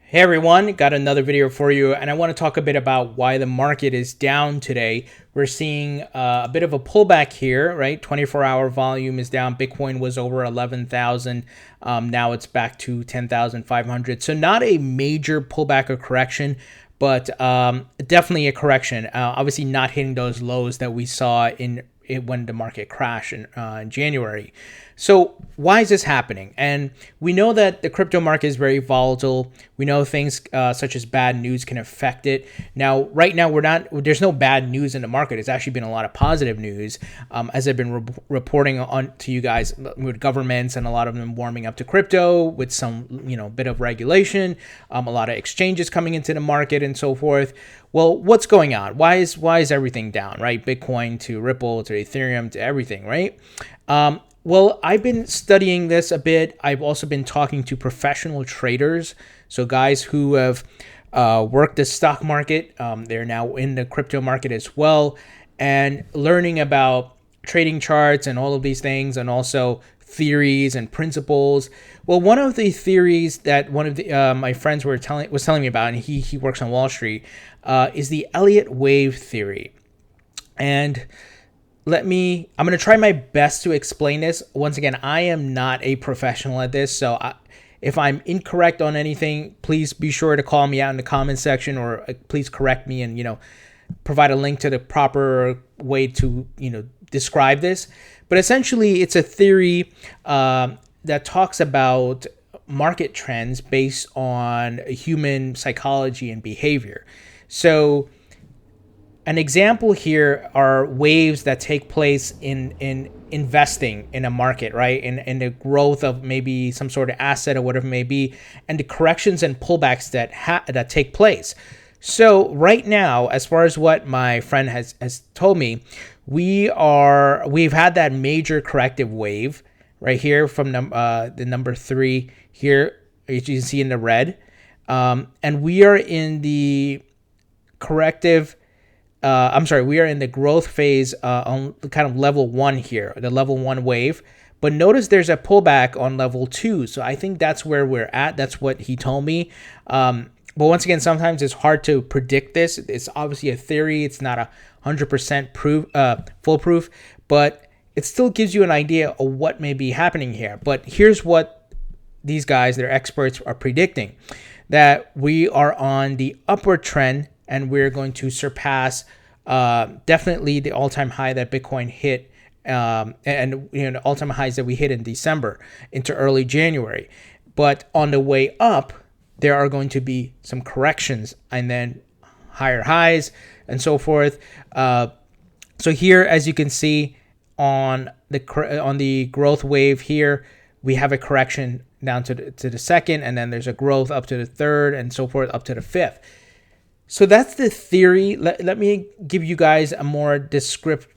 Hey everyone, got another video for you, and I want to talk a bit about why the market is down today. We're seeing a bit of a pullback here, right? 24-hour volume is down. Bitcoin was over 11,000. Now it's back to 10,500. So not a major pullback or correction, but definitely a correction. Obviously not hitting those lows that we saw when the market crashed in January. So why is this happening? And we know that the crypto market is very volatile. We know things such as bad news can affect it. Now, right now, there's no bad news in the market. It's actually been a lot of positive news, as I've been reporting on to you guys, with governments and a lot of them warming up to crypto with some, bit of regulation, a lot of exchanges coming into the market and so forth. Well, what's going on? Why is everything down, right? Bitcoin to Ripple to Ethereum to everything, right? Well, I've been studying this a bit. I've also been talking to professional traders, so guys who have worked the stock market. They're now in the crypto market as well, and learning about trading charts and all of these things, and also theories and principles. Well, one of the theories that one of the my friends was telling me about, and he works on Wall Street, is the Elliott Wave Theory, and I'm going to try my best to explain this. Once again, I am not a professional at this, so if I'm incorrect on anything, please be sure to call me out in the comment section, or please correct me and, provide a link to the proper way to, describe this. But essentially, it's a theory that talks about market trends based on human psychology and behavior. So an example here are waves that take place in investing in a market, right? In the growth of maybe some sort of asset or whatever it may be, and the corrections and pullbacks that take place. So right now, as far as what my friend has told me, we've had that major corrective wave right here from the number 3 here, as you can see in the red, and we are in the corrective. We are in the growth phase on kind of level 1 here, the level 1 wave. But notice there's a pullback on level 2. So I think that's where we're at. That's what he told me. But once again, sometimes it's hard to predict this. It's obviously a theory. It's not 100% foolproof, but it still gives you an idea of what may be happening here. But here's what these guys, they're experts, are predicting: that we are on the upward trend, and we're going to surpass definitely the all-time high that Bitcoin hit, and the all-time highs that we hit in December into early January. But on the way up, there are going to be some corrections and then higher highs and so forth. So here, as you can see on the growth wave here, we have a correction down to the second, and then there's a growth up to the third, and so forth up to the fifth. So that's the theory. Let me give you guys a more descriptive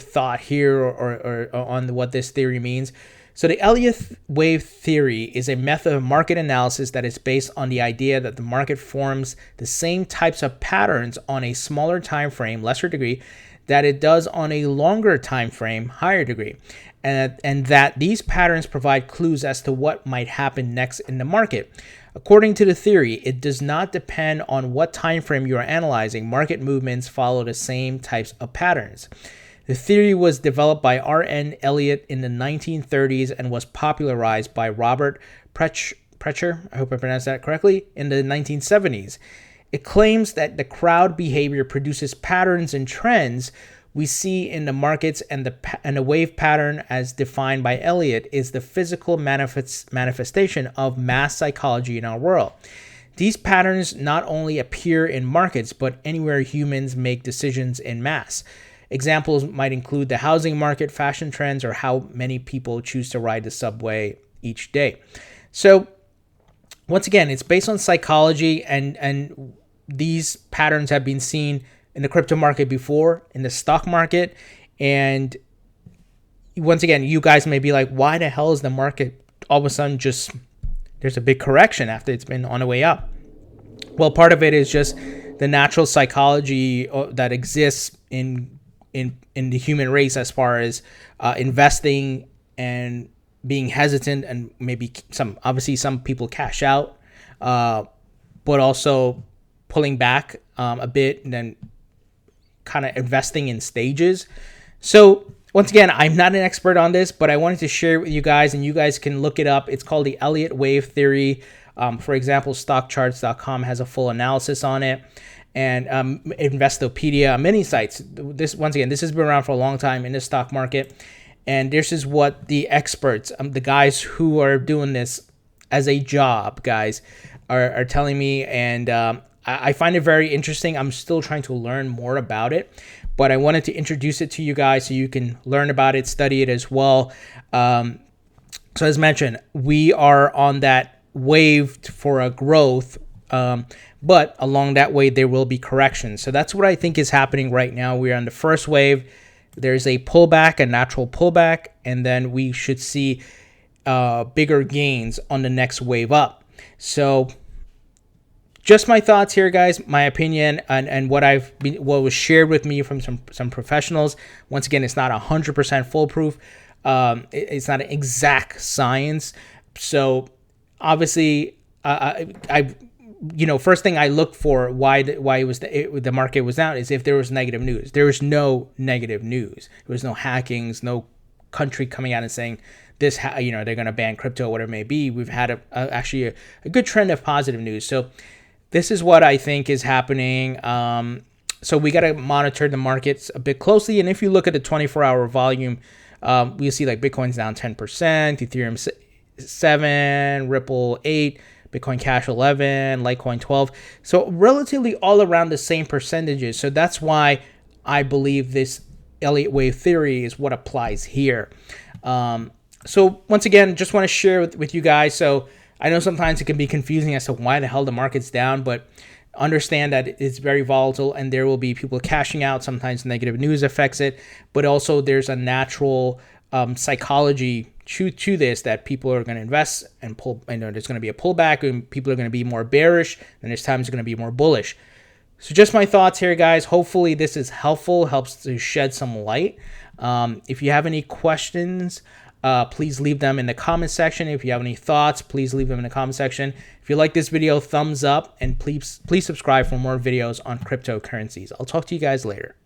thought here, or on what this theory means. So the Elliott Wave Theory is a method of market analysis that is based on the idea that the market forms the same types of patterns on a smaller time frame, lesser degree, that it does on a longer time frame, higher degree, and that these patterns provide clues as to what might happen next in the market. According to the theory, it does not depend on what time frame you are analyzing. Market movements follow the same types of patterns. The theory was developed by R.N. Elliott in the 1930s and was popularized by Robert Prechter, I hope I pronounced that correctly, in the 1970s. It claims that the crowd behavior produces patterns and trends we see in the markets, and the wave pattern, as defined by Elliott, is the physical manifestation of mass psychology in our world. These patterns not only appear in markets, but anywhere humans make decisions in mass. Examples might include the housing market, fashion trends, or how many people choose to ride the subway each day. So once again, it's based on psychology, and these patterns have been seen in the crypto market before, in the stock market. And once again, you guys may be like, why the hell is the market all of a sudden there's a big correction after it's been on the way up? Well, part of it is just the natural psychology that exists in the human race, as far as investing and being hesitant, and maybe some people cash out but also pulling back a bit and then kind of investing in stages. So once again, I'm not an expert on this, but I wanted to share it with you guys, and you guys can look it up. It's called the Elliott Wave Theory. For example, stockcharts.com has a full analysis on it, and Investopedia, many sites. This, once again, this has been around for a long time in the stock market, and this is what the experts, the guys who are doing this as a job, guys, are telling me, and I find it very interesting. I'm still trying to learn more about it, but I wanted to introduce it to you guys so you can learn about it, study it as well. So as mentioned, we are on that wave for a growth, but along that way, there will be corrections. So that's what I think is happening right now. We're on the first wave. There's a pullback, a natural pullback, and then we should see bigger gains on the next wave up. So just my thoughts here, guys, my opinion, and what was shared with me from some professionals. Once again, it's not 100% foolproof. It's not an exact science. So obviously, first thing I look for why the market was down is if there was negative news. There was no negative news. There was no hackings, no country coming out and saying this, they're going to ban crypto, whatever it may be. We've had actually a good trend of positive news. So this is what I think is happening. So we got to monitor the markets a bit closely. And if you look at the 24-hour volume, we see like Bitcoin's down 10%, Ethereum 7, Ripple 8, Bitcoin Cash 11, Litecoin 12. So relatively all around the same percentages. So that's why I believe this Elliott Wave Theory is what applies here. So once again, just want to share with you guys. So I know sometimes it can be confusing as to why the hell the market's down, but understand that it's very volatile and there will be people cashing out. Sometimes negative news affects it, but also there's a natural psychology to this that people are going to invest and pull. There's going to be a pullback and people are going to be more bearish, and there's times going to be more bullish. So just my thoughts here, guys. Hopefully this is helpful, helps to shed some light. If you have any questions, please leave them in the comment section. If you have any thoughts, please leave them in the comment section. If you like this video, thumbs up, and please subscribe for more videos on cryptocurrencies. I'll talk to you guys later.